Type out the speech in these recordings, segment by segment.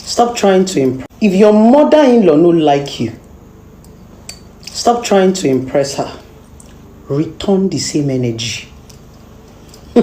Stop trying to impress. If your mother-in-law no like you, stop trying to impress her. Return the same energy. A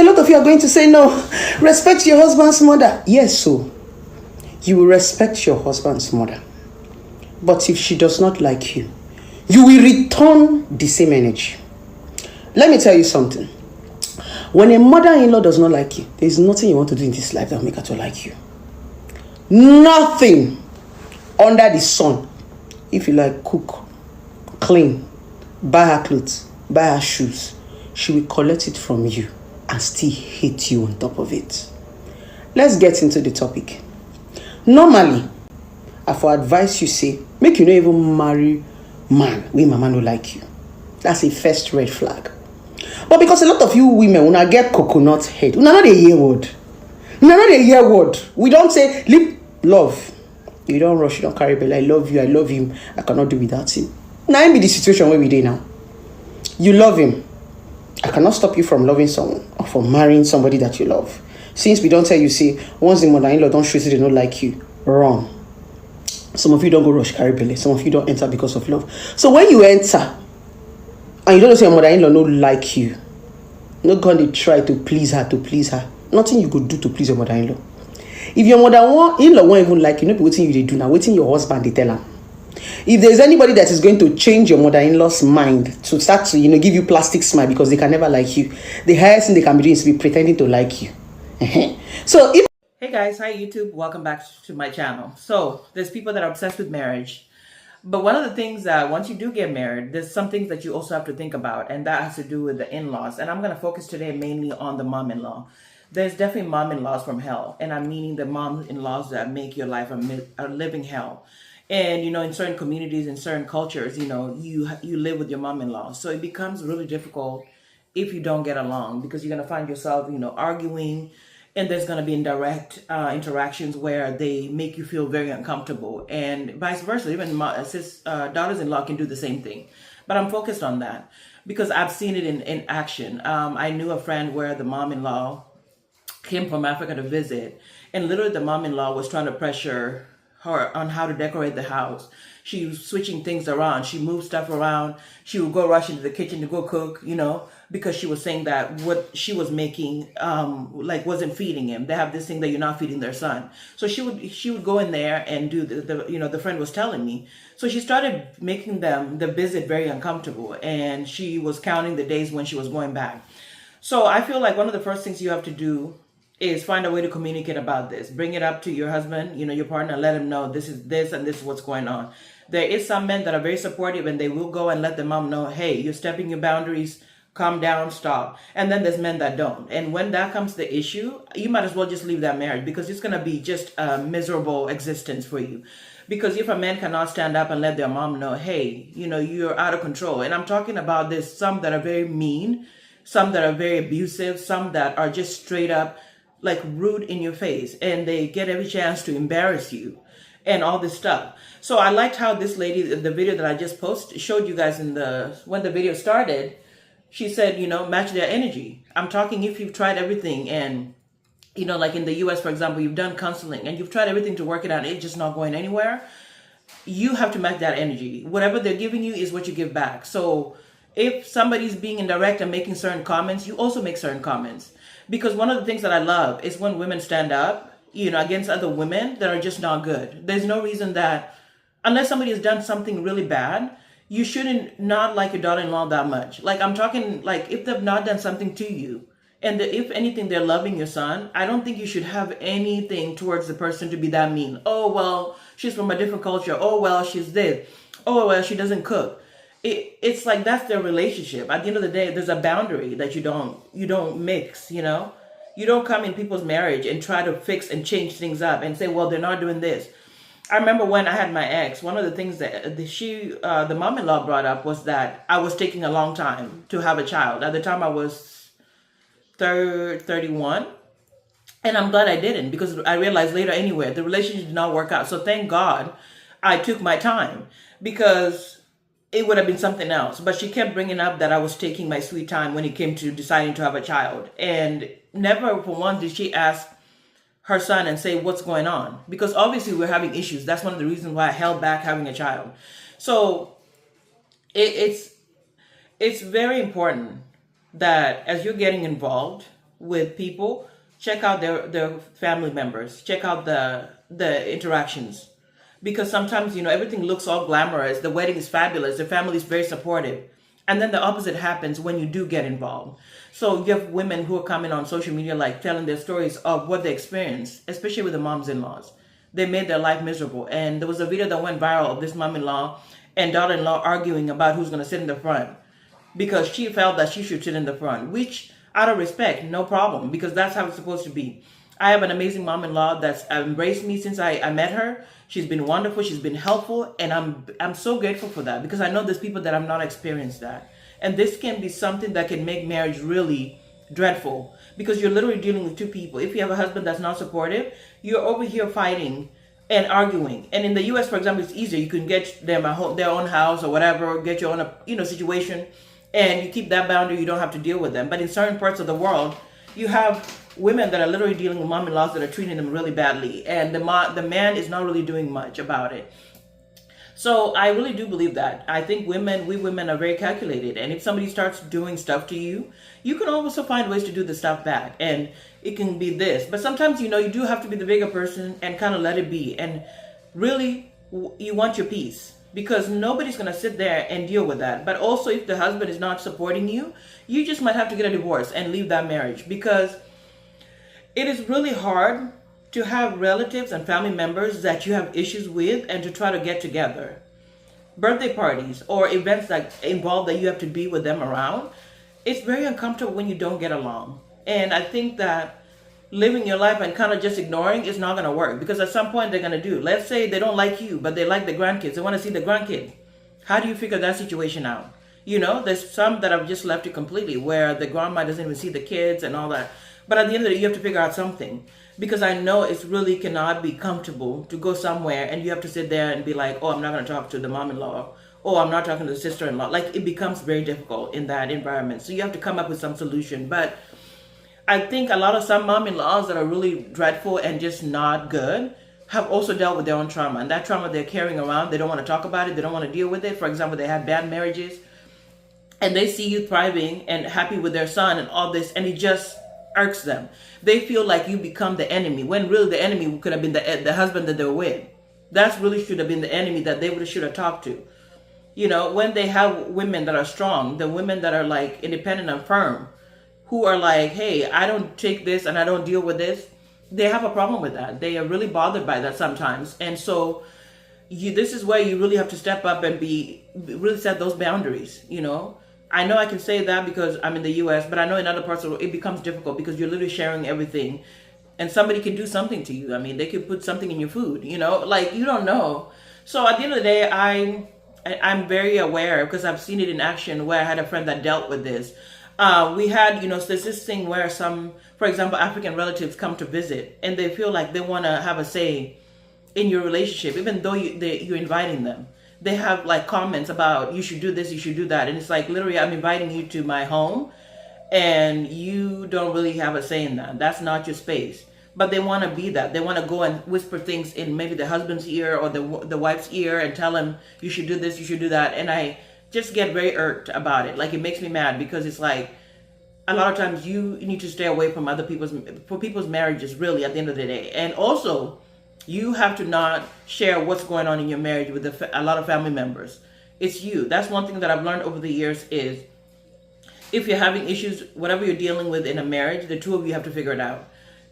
lot of you are going to say, no, respect your husband's mother. Yes, so you will respect your husband's mother. But if she does not like you, you will return the same energy. Let me tell you something. When a mother-in-law does not like you, there is nothing you want to do in this life that will make her to like you. Nothing under the sun. If you like, cook, clean, buy her clothes, buy her shoes, she will collect it from you and still hate you on top of it. Let's get into the topic. Normally, I for advise you say, make you not even marry man when mama no like you. That's a first red flag. But because a lot of you women, when I get coconut head, we not a hear word. We not a hear word. We don't say, love. You don't rush, you don't carry belly. I love you, I love him. I cannot do without him. Now, be the situation where we do now. You love him. I cannot stop you from loving someone or from marrying somebody that you love. Since we don't tell you, say, once the mother-in-law don't show you they don't like you, run. Some of you don't go rush carry belly. Some of you don't enter because of love. So when you enter, and you don't say your mother-in-law no like you, not going to try to please her, nothing you could do to please your mother-in-law. If your mother-in-law won't even like you, not be waiting you they do now, waiting your husband they tell her. If there's anybody that is going to change your mother-in-law's mind to start to, give you plastic smile because they can never like you, the highest thing they can be doing is be pretending to like you. So if Hey guys, hi YouTube, welcome back to my channel. So there's people that are obsessed with marriage, but one of the things that once you do get married, there's some things that you also have to think about, and that has to do with the in-laws. And I'm going to focus today mainly on the mom-in-law. There's definitely mom-in-laws from hell, and I'm meaning the mom-in-laws that make your life a living hell. And in certain communities, in certain cultures, you live with your mom-in-law, so it becomes really difficult if you don't get along, because you're going to find yourself arguing, and there's going to be indirect interactions where they make you feel very uncomfortable, and vice versa. Even daughters-in-law can do the same thing. But I'm focused on that because I've seen it in action. I knew a friend where the mom-in-law came from Africa to visit, and literally the mom-in-law was trying to pressure her on how to decorate the house. She was switching things around. She moved stuff around. She would go rush into the kitchen to go cook, because she was saying that what she was making, wasn't feeding him. They have this thing that you're not feeding their son. So she would go in there and do the friend was telling me. So she started making the visit very uncomfortable, and she was counting the days when she was going back. So I feel like one of the first things you have to do is find a way to communicate about this. Bring it up to your husband, your partner, let him know this is this and this is what's going on. There is some men that are very supportive, and they will go and let the mom know, hey, you're stepping your boundaries, calm down, stop. And then there's men that don't. And when that comes to the issue, you might as well just leave that marriage, because it's going to be just a miserable existence for you. Because if a man cannot stand up and let their mom know, hey, you're out of control. And I'm talking about this, some that are very mean, some that are very abusive, some that are just straight up rude in your face, and they get every chance to embarrass you and all this stuff. So I liked how this lady, the video that I just posted, showed you guys when the video started. She said, match their energy. I'm talking if you've tried everything, and like in the US, for example, you've done counseling and you've tried everything to work it out, and it's just not going anywhere. You have to match that energy. Whatever they're giving you is what you give back. So if somebody's being indirect and making certain comments, you also make certain comments. Because one of the things that I love is when women stand up, against other women that are just not good. There's no reason that, unless somebody has done something really bad, you shouldn't not like your daughter-in-law that much. I'm talking, if they've not done something to you, and if anything, they're loving your son, I don't think you should have anything towards the person to be that mean. Oh, well, she's from a different culture. Oh, well, she's this. Oh, well, she doesn't cook. It's like that's their relationship. At the end of the day, there's a boundary that you don't mix, You don't come in people's marriage and try to fix and change things up and say, well, they're not doing this. I remember when I had my ex, one of the things that the mom-in-law brought up was that I was taking a long time to have a child. At the time I was 31. And I'm glad I didn't, because I realized later anyway, the relationship did not work out. So thank God I took my time, because it would have been something else. But she kept bringing up that I was taking my sweet time when it came to deciding to have a child. And never for once did she ask her son and say what's going on, because obviously we're having issues. That's one of the reasons why I held back having a child. So it's very important that as you're getting involved with people, check out their family members, check out the interactions, because sometimes everything looks all glamorous, the wedding is fabulous, the family is very supportive, and then the opposite happens when you do get involved. So you have women who are coming on social media like telling their stories of what they experienced, especially with the moms-in-laws. They made their life miserable, and there was a video that went viral of this mom-in-law and daughter-in-law arguing about who's going to sit in the front, because she felt that she should sit in the front, which out of respect, no problem, because that's how it's supposed to be. I have an amazing mom-in-law that's embraced me since I met her. She's been wonderful, she's been helpful, and I'm so grateful for that, because I know there's people that have not experienced that. And this can be something that can make marriage really dreadful, because you're literally dealing with two people. If you have a husband that's not supportive, you're over here fighting and arguing. And in the US, for example, it's easier. You can get them their own house or whatever, get your own situation, and you keep that boundary. You don't have to deal with them. But in certain parts of the world, you have women that are literally dealing with mom-in-laws that are treating them really badly, and the man is not really doing much about it. So I really do believe that. I think we women are very calculated, and if somebody starts doing stuff to you, you can also find ways to do the stuff back, and it can be this. But sometimes, you do have to be the bigger person and kind of let it be, and really, you want your peace, because nobody's going to sit there and deal with that. But also, if the husband is not supporting you, you just might have to get a divorce and leave that marriage, because it is really hard to have relatives and family members that you have issues with and to try to get together. Birthday parties or events that involve that you have to be with them around, it's very uncomfortable when you don't get along. And I think that living your life and kind of just ignoring is not going to work, because at some point they're going to do. Let's say they don't like you, but they like the grandkids. They want to see the grandkids. How do you figure that situation out? There's some that have just left it completely, where the grandma doesn't even see the kids and all that. But at the end of the day, you have to figure out something, because I know it's really cannot be comfortable to go somewhere and you have to sit there and be like, oh, I'm not going to talk to the mom-in-law, or I'm not talking to the sister-in-law. Like, it becomes very difficult in that environment. So you have to come up with some solution. But I think some mom-in-laws that are really dreadful and just not good have also dealt with their own trauma. And that trauma they're carrying around, they don't want to talk about it. They don't want to deal with it. For example, they had bad marriages and they see you thriving and happy with their son and all this, and it just irks them. They feel like you become the enemy, when really the enemy could have been the husband that they were with. That's really should have been the enemy that they should have talked to. When they have women that are strong, the women that are like independent and firm, who are like, hey, I don't take this and I don't deal with this, they have a problem with that. They are really bothered by that sometimes. And so this is where you really have to step up and really set those boundaries. I know I can say that because I'm in the US, but I know in other parts of the world it becomes difficult, because you're literally sharing everything, and somebody can do something to you. I mean, they could put something in your food, like, you don't know. So at the end of the day, I'm very aware, because I've seen it in action, where I had a friend that dealt with this. We had, there's this thing where for example, African relatives come to visit, and they feel like they want to have a say in your relationship, even though you're inviting them. They have like comments about, you should do this, you should do that. And it's like, literally, I'm inviting you to my home and you don't really have a say in that. That's not your space. But they want to be that. They want to go and whisper things in maybe the husband's ear or the wife's ear and tell him, you should do this, you should do that. And I just get very irked about it. Like, it makes me mad, because it's like, a lot of times you need to stay away from people's marriages, really, at the end of the day. And also, you have to not share what's going on in your marriage with a lot of family members. It's you. That's one thing that I've learned over the years is, if you're having issues, whatever you're dealing with in a marriage, the two of you have to figure it out.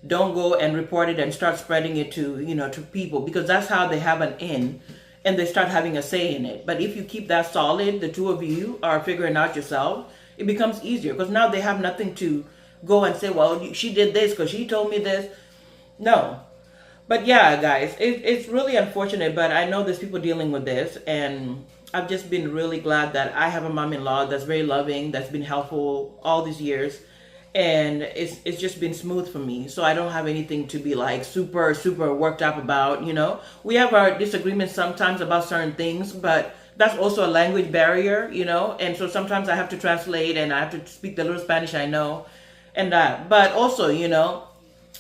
Don't go and report it and start spreading it to people, because that's how they have an in and they start having a say in it. But if you keep that solid, the two of you are figuring out yourself, it becomes easier, because now they have nothing to go and say, well, she did this because she told me this. No. But yeah, guys, it's really unfortunate, but I know there's people dealing with this, and I've just been really glad that I have a mom-in-law that's very loving, that's been helpful all these years, and it's just been smooth for me. So I don't have anything to be like super, super worked up about, We have our disagreements sometimes about certain things, but that's also a language barrier, and so sometimes I have to translate and I have to speak the little Spanish I know and that. But also,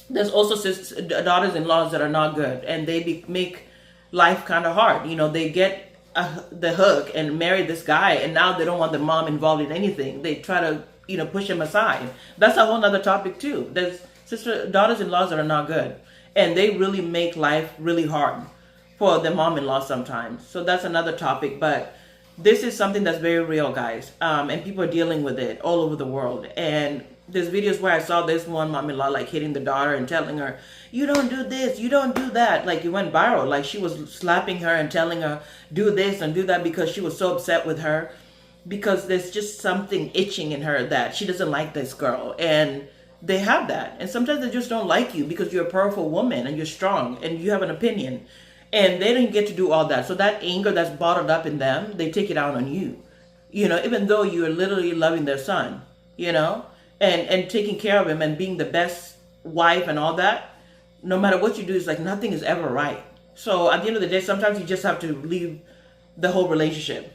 There's also daughters-in-laws that are not good, and they make life kind of hard. You know, they get the hook and marry this guy, and now they don't want the mom involved in anything. They try to, you know, push him aside. That's a whole other topic too. There's daughters-in-laws that are not good, and they really make life really hard for the mom-in-law sometimes. So that's another topic, but this is something that's very real, guys, and people are dealing with it all over the world. And there's videos where I saw this one mom-in-law like hitting the daughter and telling her, you don't do this, you don't do that. Like, it went viral. Like, she was slapping her and telling her do this and do that because she was so upset with her, because there's just something itching in her that she doesn't like this girl. And they have that, and sometimes they just don't like you because you're a powerful woman and you're strong and you have an opinion, and they didn't get to do all that. So that anger that's bottled up in them, they take it out on you, you know, even though you're literally loving their son, you know, and taking care of him and being the best wife and all that. No matter what you do, it's like nothing is ever right. So at the end of the day, sometimes you just have to leave the whole relationship.